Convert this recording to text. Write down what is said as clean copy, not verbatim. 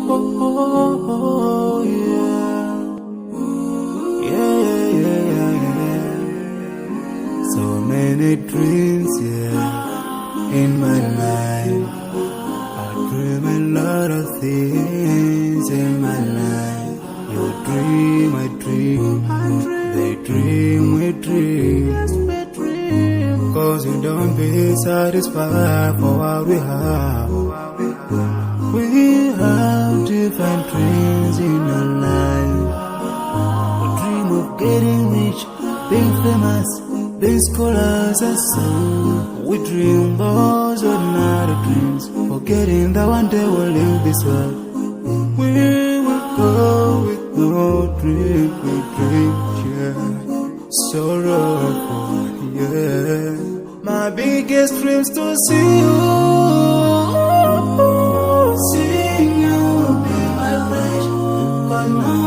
oh, yeah. Yeah, yeah, yeah, yeah. So many dreams, yeah, in my life. I dream a lot of things in my life. You dream, I dream. They dream, we dream. Cause you don't be satisfied for what we have. We have different dreams in our life. We dream of getting rich, being famous, being scholars and so. We dream those ordinary dreams, forgetting that one day we'll leave this world. We will go with no dream, we dream, yeah. Sorrowful, yeah. My biggest dreams to see you, seeing you be my wish. But now